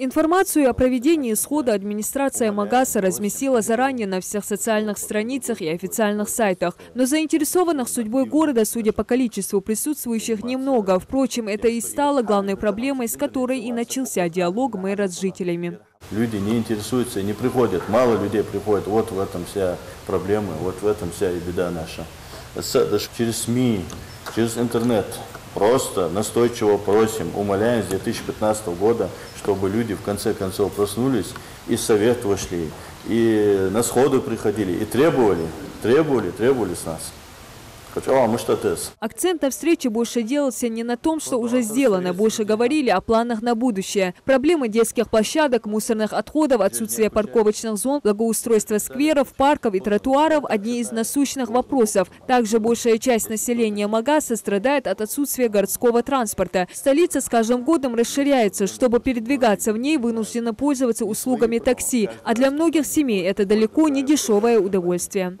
Информацию о проведении схода администрация Магаса разместила заранее на всех социальных страницах и официальных сайтах. Но заинтересованных судьбой города, судя по количеству присутствующих, немного. Впрочем, это и стало главной проблемой, с которой и начался диалог мэра с жителями. Люди не интересуются и не приходят. Мало людей приходят. Вот в этом вся проблема, вот в этом вся и беда наша. Даже через СМИ, через интернет. Просто настойчиво просим, умоляем с 2015 года, чтобы люди в конце концов проснулись и в совет вошли, и на сходы приходили, и требовали с нас. Акцент на встрече больше делался не на том, что уже сделано, больше говорили о планах на будущее. Проблемы детских площадок, мусорных отходов, отсутствие парковочных зон, благоустройство скверов, парков и тротуаров – одни из насущных вопросов. Также большая часть населения Магаса страдает от отсутствия городского транспорта. Столица с каждым годом расширяется. Чтобы передвигаться в ней, вынуждены пользоваться услугами такси. А для многих семей это далеко не дешевое удовольствие.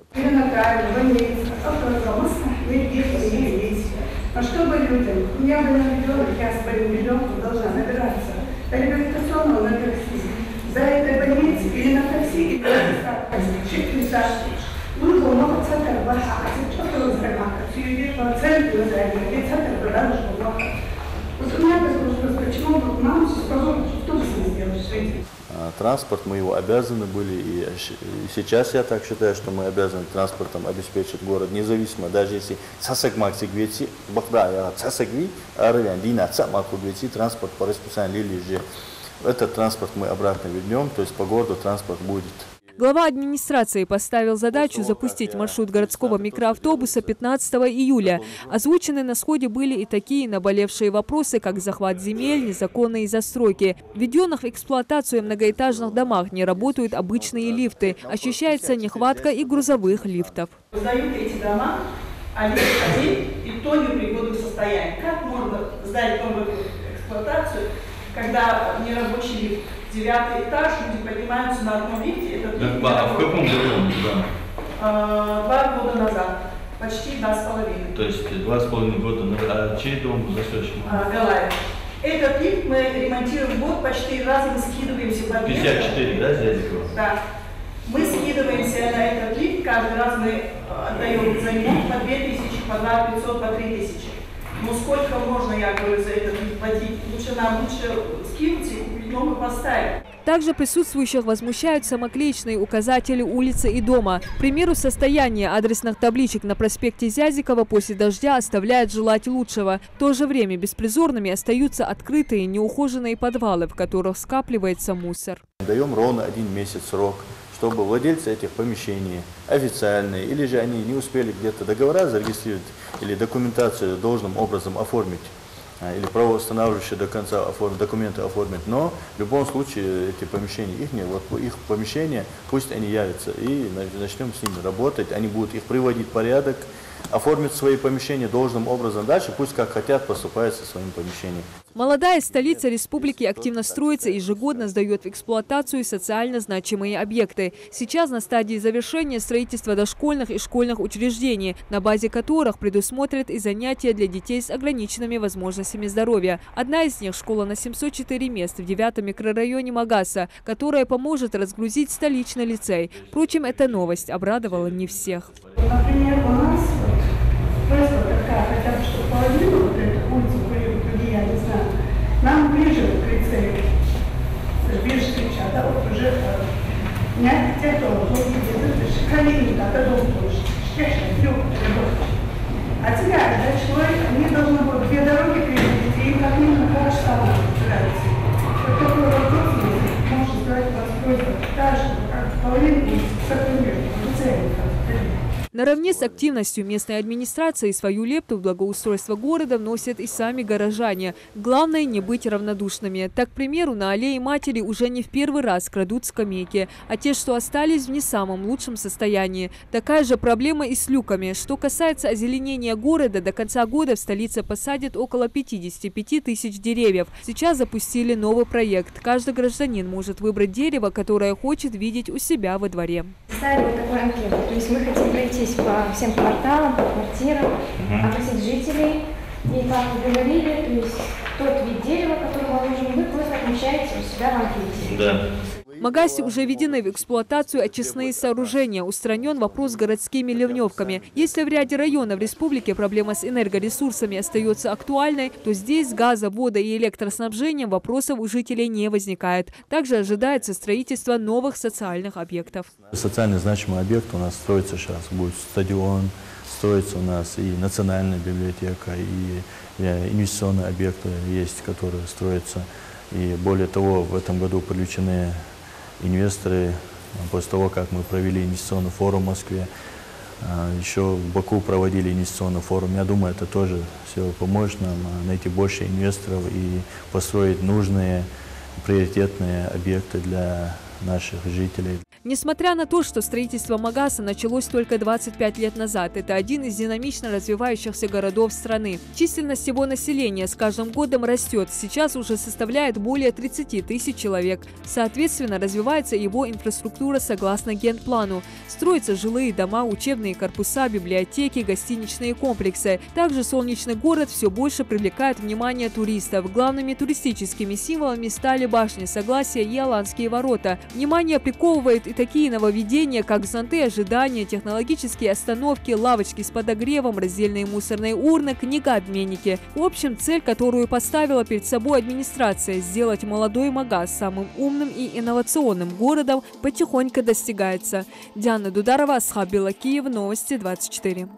Но чтобы людям, у меня был ребенок, я с своим ребенком должна набираться до реабилитационного на такси, до этой больницы или на такси, или на нужно много центров бахать, что-то разгромать, в центре и центр продажи бахать. Вот у меня такой вопрос, почему нам сказали, что вы с ним сделали? Транспорт мы его обязаны были, и сейчас я так считаю, что мы обязаны транспортом обеспечить город, независимо, даже если транспорт по расписанию или этот транспорт мы обратно вернем, то есть по городу транспорт будет. Глава администрации поставил задачу запустить маршрут городского микроавтобуса 15 июля. Озвучены на сходе были и такие наболевшие вопросы, как захват земель, незаконные застройки. Введенных в эксплуатацию многоэтажных домах не работают обычные лифты. Ощущается нехватка и грузовых лифтов. Сдают эти дома, один и то непригодных состояний. Как можно сдать дом в эксплуатацию, когда нерабочий лифт? 9-й этаж, люди поднимаются на одном лифте. А в каком году? 2 года назад. Почти 2,5. То есть 2,5 года назад. А чей дом застройщик? Галаев. Этот лифт мы ремонтируем год, по 4 раза мы скидываемся по 54, да, Зязикова? Да. Мы скидываемся на этот лифт, каждый раз мы отдаем за ремонт по 2000, по 2500, по 3000. Ну сколько можно, я говорю, за этот лифт платить? Лучше скинуть и купить новый поставить. Также присутствующих возмущают самоклеечные указатели улицы и дома. К примеру, состояние адресных табличек на проспекте Зязикова после дождя оставляет желать лучшего. В то же время беспризорными остаются открытые неухоженные подвалы, в которых скапливается мусор. Даем ровно 1 месяц срок, чтобы владельцы этих помещений официальные, или же они не успели где-то договора зарегистрировать, или документацию должным образом оформить, или правоустанавливающие до конца документы оформить. Но в любом случае эти помещения их помещения, пусть они явятся, и начнем с ними работать, они будут их приводить в порядок, оформить свои помещения должным образом. Дальше пусть как хотят поступают со своим помещением. Молодая столица республики активно строится и ежегодно сдает в эксплуатацию социально значимые объекты. Сейчас на стадии завершения строительства дошкольных и школьных учреждений, на базе которых предусмотрят и занятия для детей с ограниченными возможностями здоровья. Одна из них – школа на 704 мест в 9-м микрорайоне Магаса, которая поможет разгрузить столичный лицей. Впрочем, эта новость обрадовала не всех. Например, у нас просьба такая, хотя бы, чтобы половину вот эту улицу, я не знаю, нам ближе к лицею, ближе кричат, а вот уже нет, те, кто шикалини, так дом больше, а тебя, они должны будут 2 дороги перейти, и им как минимум полчаса собираются. Вот такой вопрос, можно сказать, у вас просьба, даже половину к лицею. Наравне с активностью местной администрации свою лепту в благоустройство города вносят и сами горожане. Главное – не быть равнодушными. Так, к примеру, на аллее Матери уже не в первый раз крадут скамейки, а те, что остались, в не самом лучшем состоянии. Такая же проблема и с люками. Что касается озеленения города, до конца года в столице посадят около 55 тысяч деревьев. Сейчас запустили новый проект. Каждый гражданин может выбрать дерево, которое хочет видеть у себя во дворе. Ставим вот такую анкету. То есть мы хотим пройтись по всем кварталам, по квартирам, опросить жителей. И как вы говорили, то есть тот вид дерева, который вам нужен, вы просто отмечаете Да, в анкете? Да. В Магасе уже введены в эксплуатацию очистные сооружения, устранен вопрос с городскими ливневками. Если в ряде районов республики проблема с энергоресурсами остается актуальной, то здесь с газа, водой и электроснабжением вопросов у жителей не возникает. Также ожидается строительство новых социальных объектов. Социально значимый объект у нас строится сейчас. Будет стадион, строится у нас и национальная библиотека, и инвестиционные объекты есть, которые строятся. И более того, в этом году привлечены инвесторы, после того, как мы провели инвестиционный форум в Москве, еще в Баку проводили инвестиционный форум. Я думаю, это тоже все поможет нам найти больше инвесторов и построить нужные приоритетные объекты для наших жителей. Несмотря на то, что строительство Магаса началось только 25 лет назад, это один из динамично развивающихся городов страны. Численность его населения с каждым годом растет, сейчас уже составляет более 30 тысяч человек. Соответственно, развивается его инфраструктура согласно генплану. Строятся жилые дома, учебные корпуса, библиотеки, гостиничные комплексы. Также солнечный город все больше привлекает внимание туристов. Главными туристическими символами стали башни Согласия и Аланские ворота. Внимание приковывает и такие нововведения, как зонты ожидания, технологические остановки, лавочки с подогревом, раздельные мусорные урны, книгообменники. В общем, цель, которую поставила перед собой администрация – сделать молодой Магас самым умным и инновационным городом, потихоньку достигается. Диана Дударова, Асхаб Белакиев, Новости 24.